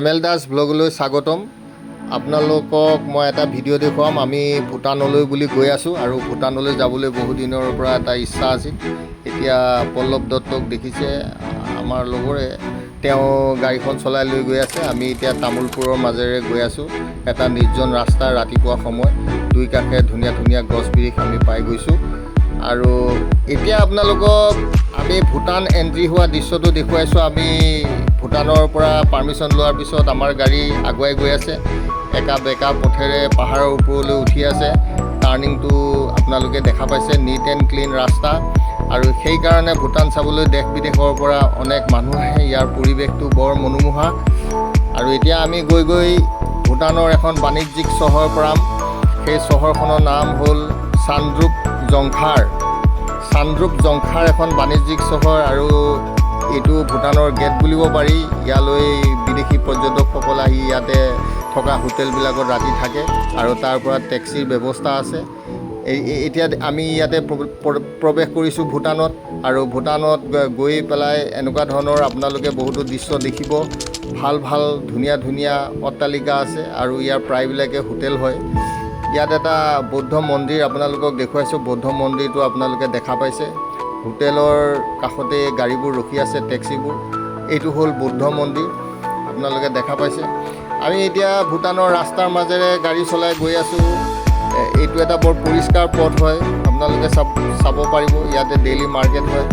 ML Das ব্লগলৈ স্বাগতম। আপোনালোকক মই এটা ভিডিঅ' দেখুৱাম। আমি ভূটানলৈ বুলি গৈ আছোঁ আৰু ভূটানলৈ যাবলৈ বহু দিনৰ পৰা এটা ইচ্ছা আছিল। এতিয়া পল্লৱ দত্তক দেখিছে আমাৰ লগৰে, তেওঁ গাড়ীখন চলাই লৈ গৈ আছে। আমি এতিয়া তামোলপুৰৰ মাজেৰে গৈ আছোঁ। এটা নিৰ্জন ৰাস্তা, ৰাতিপুৱা সময়, দুই কাষে ধুনীয়া ধুনীয়া গছ বিৰিখ আমি পাই গৈছোঁ। আৰু এতিয়া আপোনালোকক আমি ভূটান এণ্ট্ৰি হোৱা দৃশ্যটো দেখুৱাইছোঁ। আমি ভূটানৰ পৰা পাৰ্মিশ্যন লোৱাৰ পিছত আমাৰ গাড়ী আগুৱাই গৈ আছে। একা বেকা পথেৰে পাহাৰৰ ওপৰলৈ উঠি আছে। টাৰ্ণিংটো আপোনালোকে দেখা পাইছে, নিট এণ্ড ক্লিন ৰাস্তা। আৰু সেইকাৰণে ভূটান চাবলৈ দেশ বিদেশৰ পৰা অনেক মানুহ আহে। ইয়াৰ পৰিৱেশটো বৰ মনোমোহা। আৰু এতিয়া আমি গৈ গৈ ভূটানৰ এখন বাণিজ্যিক চহৰ পাম। সেই চহৰখনৰ নাম হ'ল চানদ্ৰুপ জংখাৰ। চানদ্ৰুপ জংখাৰ এখন বাণিজ্যিক চহৰ আৰু এইটো ভূটানৰ গেট বুলিব পাৰি। ইয়ালৈ বিদেশী পৰ্যটকসকল আহি ইয়াতে থকা হোটেলবিলাকত ৰাতি থাকে আৰু তাৰ পৰা টেক্সিৰ ব্যৱস্থা আছে। এতিয়া আমি ইয়াতে প্ৰৱেশ কৰিছোঁ ভূটানত। আৰু ভূটানত গৈ পেলাই এনেকুৱা ধৰণৰ আপোনালোকে বহুতো দৃশ্য দেখিব। ভাল ভাল ধুনীয়া ধুনীয়া অট্টালিকা আছে আৰু ইয়াৰ প্ৰায়বিলাকে হোটেল হয়। ইয়াত এটা বৌদ্ধ মন্দিৰ আপোনালোকক দেখুৱাইছোঁ। বৌদ্ধ মন্দিৰটো আপোনালোকে দেখা পাইছে। হোটেলৰ কাষতে গাড়ীবোৰ ৰখি আছে, টেক্সিবোৰ। এইটো হ'ল বৌদ্ধ মন্দিৰ, আপোনালোকে দেখা পাইছে। আমি এতিয়া ভূটানৰ ৰাস্তাৰ মাজেৰে গাড়ী চলাই গৈ আছোঁ। এইটো এটা বৰ পৰিষ্কাৰ পথ হয়, আপোনালোকে চাব পাৰিব। ইয়াতে ডেইলি মাৰ্কেট হয়,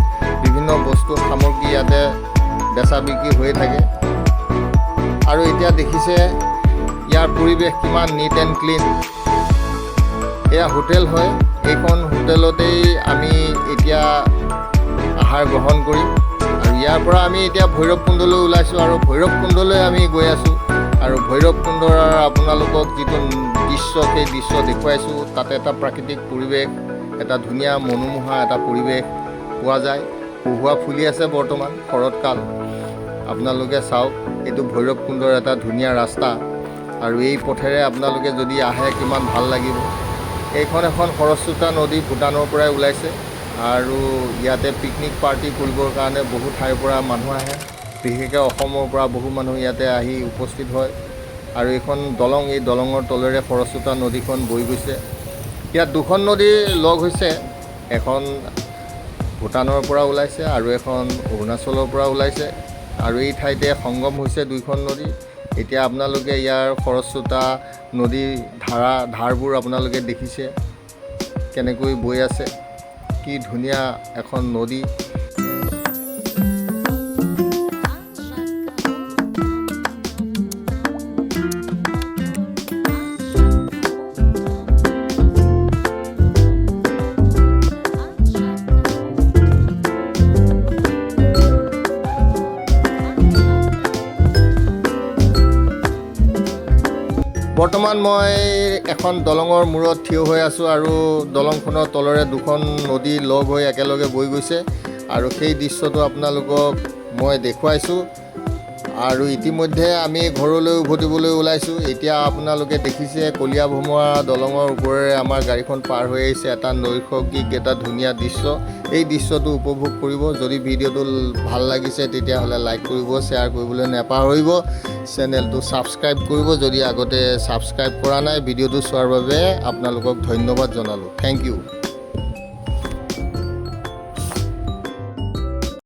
বিভিন্ন বস্তু সামগ্ৰী ইয়াতে বেচা বিক্ৰী হৈ থাকে। আৰু এতিয়া দেখিছে ইয়াৰ পৰিৱেশ কিমান নিট এণ্ড ক্লিন। এয়া হোটেল হয়। এইখন হোটেলতেই আমি এতিয়া আহাৰ গ্ৰহণ কৰিম। আৰু ইয়াৰ পৰা আমি এতিয়া ভৈৰৱকুণ্ডলৈ ওলাইছোঁ আৰু ভৈৰৱকুণ্ডলৈ আমি গৈ আছোঁ। আৰু ভৈৰৱকুণ্ডৰ আপোনালোকক যিটো দৃশ্য, সেই দৃশ্য দেখুৱাইছোঁ। তাতে এটা প্ৰাকৃতিক পৰিৱেশ, এটা ধুনীয়া মনোমোহা এটা পৰিৱেশ পোৱা যায়। কহুৱা ফুলি আছে বৰ্তমান, শৰৎকাল। আপোনালোকে চাওক, এইটো ভৈৰৱকুণ্ডৰ এটা ধুনীয়া ৰাস্তা। আৰু এই পথেৰে আপোনালোকে যদি আহে কিমান ভাল লাগিব। এইখন এখন খৰস্ৰোতা নদী, ভূটানৰ পৰাই ওলাইছে। আৰু ইয়াতে পিকনিক পাৰ্টি কৰিবৰ কাৰণে বহু ঠাইৰ পৰা মানুহ আহে। বিশেষকৈ অসমৰ পৰা বহু মানুহ ইয়াতে আহি উপস্থিত হয়। আৰু এইখন দলং, এই দলঙৰ তলেৰে খৰস্ৰোতা নদীখন বৈ গৈছে। ইয়াত দুখন নদী লগ হৈছে। এখন ভূটানৰ পৰা ওলাইছে আৰু এখন অৰুণাচলৰ পৰা ওলাইছে। আৰু এই ঠাইতে সংগম হৈছে দুইখন নদী। এতিয়া আপোনালোকে ইয়াৰ খৰস্ৰোতা নদীৰ ধাৰবোৰ আপোনালোকে দেখিছে কেনেকৈ বৈ আছে। কি ধুনীয়া এখন নদী। বৰ্তমান মই এখন দলঙৰ মূৰত থিয় হৈ আছোঁ আৰু দলংখনৰ তলৰে দুখন নদী লগ হৈ একেলগে বৈ গৈছে। আৰু সেই দৃশ্যটো আপোনালোকক মই দেখুৱাইছোঁ। আৰু ইতিমধ্যে আমি ঘৰলৈ উভতিবলৈ ওলাইছোঁ। এতিয়া আপোনালোকে দেখিছে কলীয়া ভোমোৰা দলঙৰ ওপৰেৰে আমাৰ গাড়ীখন পাৰ হৈ আহিছে। এটা নৈসৰ্গিক এটা ধুনীয়া দৃশ্য। এই দৃশ্যটো উপভোগ কৰিব। যদি ভিডিঅ'টো ভাল লাগিছে তেতিয়াহ'লে লাইক কৰিব, শ্বেয়াৰ কৰিবলৈ নাপাহৰিব। চেনেলটো ছাবস্ক্ৰাইব কৰিব যদি আগতে ছাবস্ক্ৰাইব কৰা নাই। ভিডিঅ'টো চোৱাৰ বাবে আপোনালোকক ধন্যবাদ জনালোঁ। Thank U.